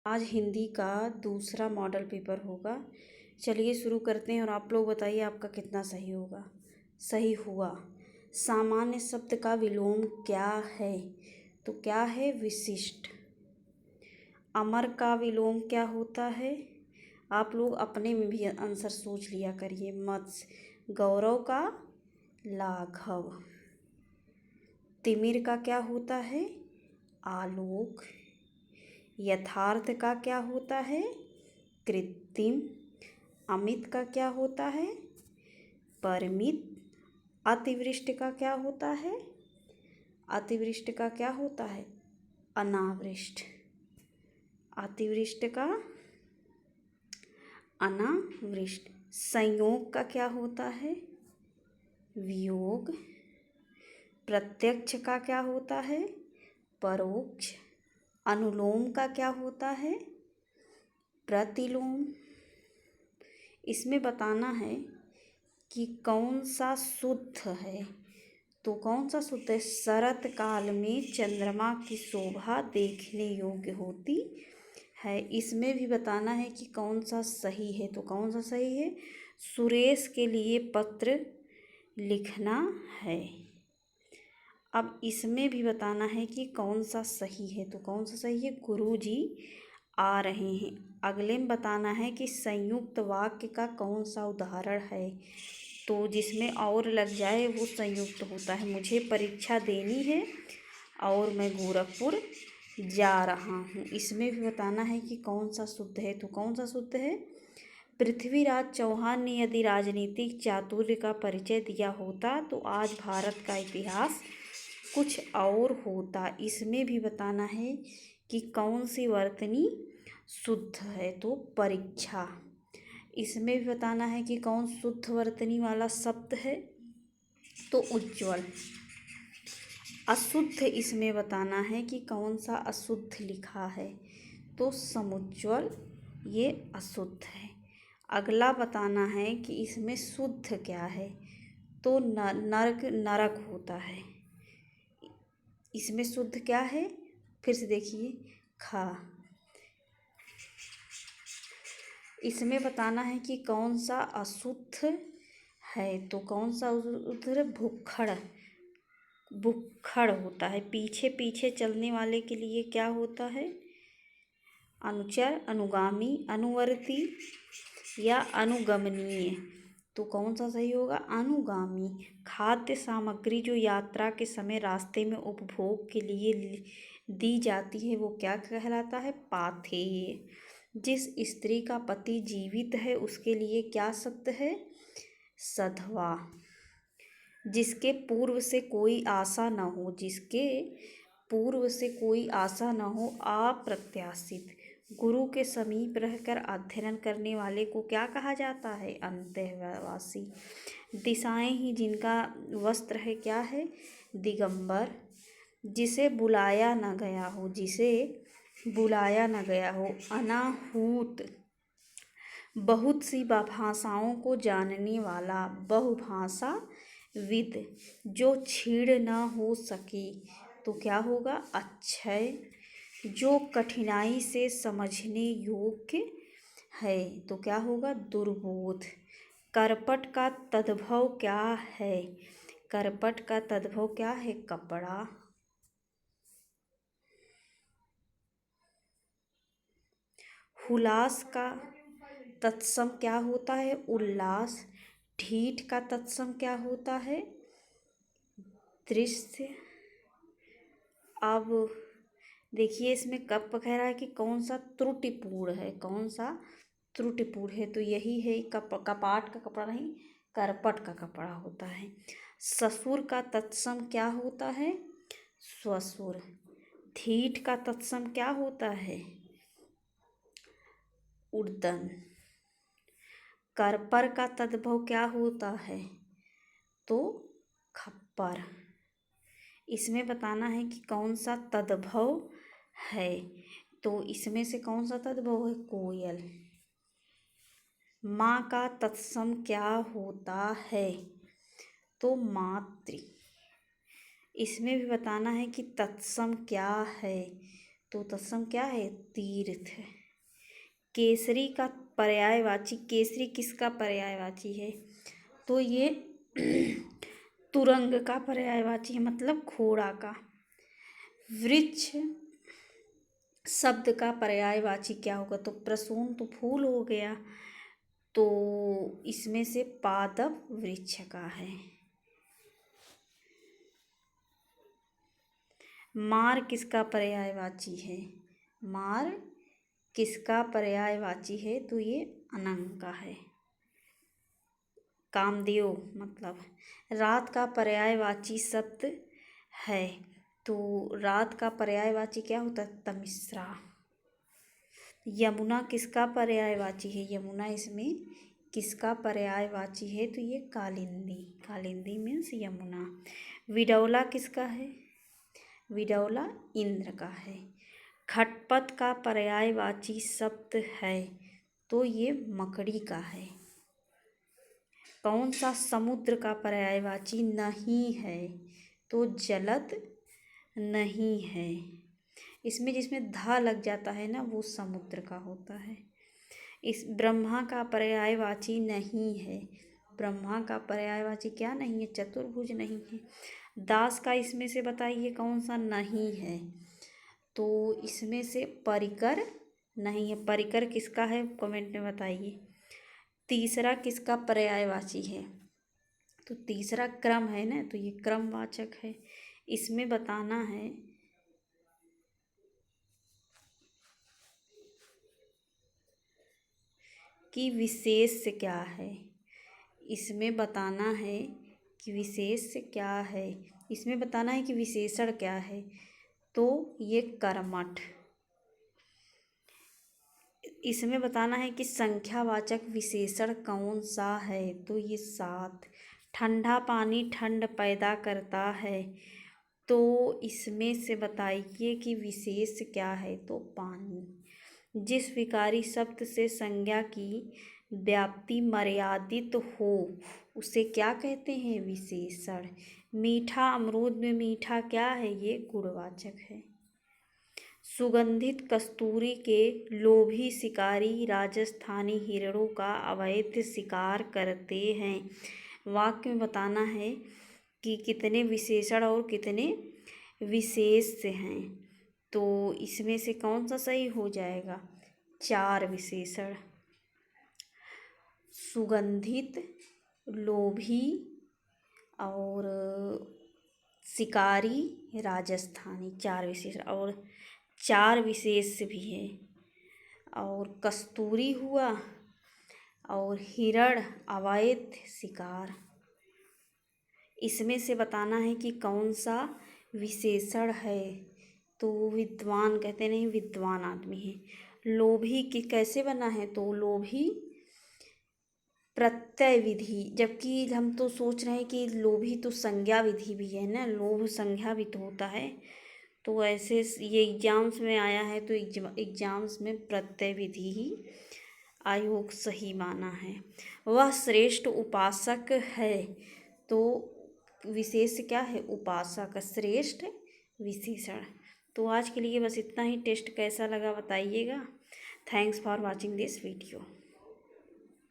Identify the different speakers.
Speaker 1: आज हिंदी का दूसरा मॉडल पेपर होगा। चलिए शुरू करते हैं और आप लोग बताइए आपका कितना सही होगा। सही हुआ। सामान्य शब्द का विलोम क्या है? तो क्या है? विशिष्ट। अमर का विलोम क्या होता है? आप लोग अपने में भी आंसर सोच लिया करिए। मत्स्य। गौरव का लाघव। तिमिर का क्या होता है? आलोक। यथार्थ का क्या होता है? कृत्रिम। अमित का क्या होता है? परिमित। अतिवृष्टि का क्या होता है? अतिवृष्टि का क्या होता है? अनावृष्ट। अतिवृष्टि का अनावृष्ट। संयोग का क्या होता है? वियोग। प्रत्यक्ष का क्या होता है? परोक्ष। अनुलोम का क्या होता है? प्रतिलोम। इसमें बताना है कि कौन सा शुद्ध है। तो कौन सा शुद्ध है? शरत काल में चंद्रमा की शोभा देखने योग्य होती है। इसमें भी बताना है कि कौन सा सही है। तो कौन सा सही है? सुरेश के लिए पत्र लिखना है। अब इसमें भी बताना है कि कौन सा सही है। तो कौन सा सही है? गुरुजी आ रहे हैं। अगले में बताना है कि संयुक्त वाक्य का कौन सा उदाहरण है। तो जिसमें और लग जाए वो संयुक्त होता है। मुझे परीक्षा देनी है और मैं गोरखपुर जा रहा हूँ। इसमें भी बताना है कि कौन सा शुद्ध है। तो कौन सा शुद्ध है? पृथ्वीराज चौहान ने यदि राजनीतिक चातुर्य का परिचय दिया होता तो आज भारत का इतिहास कुछ और होता। इसमें भी बताना है कि कौन सी वर्तनी शुद्ध है। तो परीक्षा। इसमें भी बताना है कि कौन शुद्ध वर्तनी वाला शब्द है। तो उज्ज्वल। अशुद्ध इसमें बताना है कि कौन सा अशुद्ध लिखा है। तो समुज्ज्वल ये अशुद्ध है। अगला बताना है कि इसमें शुद्ध क्या है। तो नरक नरक होता है। इसमें शुद्ध क्या है? फिर से देखिए। खा। इसमें बताना है कि कौन सा अशुद्ध है। तो कौन सा अशुद्ध? भुक्खड़। भुक्खड़ होता है। पीछे पीछे चलने वाले के लिए क्या होता है? अनुचर, अनुगामी, अनुवर्ती या अनुगमनीय। तो कौन सा सही होगा? अनुगामी। खाद्य सामग्री जो यात्रा के समय रास्ते में उपभोग के लिए दी जाती है वो क्या कहलाता है? पाथेय। जिस स्त्री का पति जीवित है उसके लिए क्या शब्द है? सधवा। जिसके पूर्व से कोई आशा न हो। जिसके पूर्व से कोई आशा न हो। अप्रत्याशित। गुरु के समीप रहकर अध्ययन करने वाले को क्या कहा जाता है? अंतःवासी। दिशाएं ही जिनका वस्त्र है क्या है? दिगंबर। जिसे बुलाया न गया हो। जिसे बुलाया न गया हो। अनाहूत। बहुत सी भाषाओं को जानने वाला। बहुभाषा विद। जो छीड़ न हो सके तो क्या होगा? अक्षय। जो कठिनाई से समझने योग्य है तो क्या होगा? दुर्बोध। करपट का तद्भव क्या है? करपट का तद्भव क्या है? कपड़ा। हुलास का तत्सम क्या होता है? उल्लास। ढीठ का तत्सम क्या होता है? दृश्य। अब देखिए इसमें कब कह रहा है कि कौन सा त्रुटिपूर्ण है। कौन सा त्रुटिपूर्ण है? तो यही है। कपाट का कपड़ा नहीं, करपट का कपड़ा होता है। ससुर का तत्सम क्या होता है? स्वसुर। धीठ का तत्सम क्या होता है? उर्दन। करपर का तद्भव क्या होता है? तो खप्पर। इसमें बताना है कि कौन सा तद्भव है। तो इसमें से कौन सा तद्भव है? कोयल। माँ का तत्सम क्या होता है? तो मातृ। इसमें भी बताना है कि तत्सम क्या है। तो तत्सम क्या है? तीर्थ। केसरी का पर्यायवाची, केसरी किसका पर्यायवाची है? तो ये तुरंग का पर्यायवाची है, मतलब घोड़ा का। वृक्ष शब्द का पर्यायवाची क्या होगा? तो प्रसून तो फूल हो गया, तो इसमें से पादप वृक्ष का है। मार किसका पर्यायवाची है? मार किसका पर्यायवाची है? तो ये अनंग का है। कामदेव मतलब। रात का पर्यायवाची शब्द है, तो रात का पर्यायवाची क्या होता है? तमिश्रा। यमुना किसका पर्यायवाची है? यमुना इसमें किसका पर्यायवाची है? तो ये कालिंदी। कालिंदी मीन्स यमुना। विडौला किसका है? विडौला इंद्र का है। खटपट का पर्यायवाची शब्द है, तो ये मकड़ी का है। कौन सा समुद्र का पर्यायवाची नहीं है? तो जलद नहीं है। इसमें जिसमें धा लग जाता है ना, वो समुद्र का होता है। इस ब्रह्मा का पर्यायवाची नहीं है। ब्रह्मा का पर्यायवाची क्या नहीं है? चतुर्भुज नहीं है। दास का इसमें से बताइए कौन सा नहीं है? तो इसमें से परिकर नहीं है। परिकर किसका है? कमेंट में बताइए। तीसरा किसका पर्यायवाची है? तो तीसरा क्रम है ना, तो ये क्रमवाचक है। इसमें बताना है कि विशेष क्या है। इसमें बताना है कि विशेष क्या है। इसमें बताना है कि विशेषण क्या है। तो ये कर्मठ। इसमें बताना है कि संख्यावाचक विशेषण कौन सा है? तो ये 7। ठंडा पानी ठंड पैदा करता है, तो इसमें से बताइए कि विशेष क्या है? तो पानी। जिस विकारी शब्द से संज्ञा की व्याप्ति मर्यादित हो उसे क्या कहते हैं? विशेषण। मीठा अमरूद में मीठा क्या है? ये गुणवाचक है। सुगंधित कस्तूरी के लोभी शिकारी राजस्थानी हिरणों का अवैध शिकार करते हैं। वाक्य में बताना है कि कितने विशेषण और कितने विशेष हैं। तो इसमें से कौन सा सही हो जाएगा? 4 विशेषण। सुगंधित, लोभी और शिकारी, राजस्थानी, 4 विशेषण। और 4 विशेष भी है। और कस्तूरी हुआ, और हिरण, अवैध शिकार। इसमें से बताना है कि कौन सा विशेषण है। तो विद्वान कहते नहीं, विद्वान आदमी है। लोभी की कैसे बना है? तो लोभी प्रत्यय विधि, जबकि हम तो सोच रहे हैं कि लोभी तो संज्ञा विधि भी है ना, लोभ संज्ञा भी तो होता है। तो ऐसे ये एग्जाम्स में आया है, तो एग्जाम्स में प्रत्यय विधि ही आयोग सही माना है। वह श्रेष्ठ उपासक है, तो विशेष क्या है? उपासक। श्रेष्ठ विशेषण। तो आज के लिए बस इतना ही। टेस्ट कैसा लगा बताइएगा। Thanks for watching this video.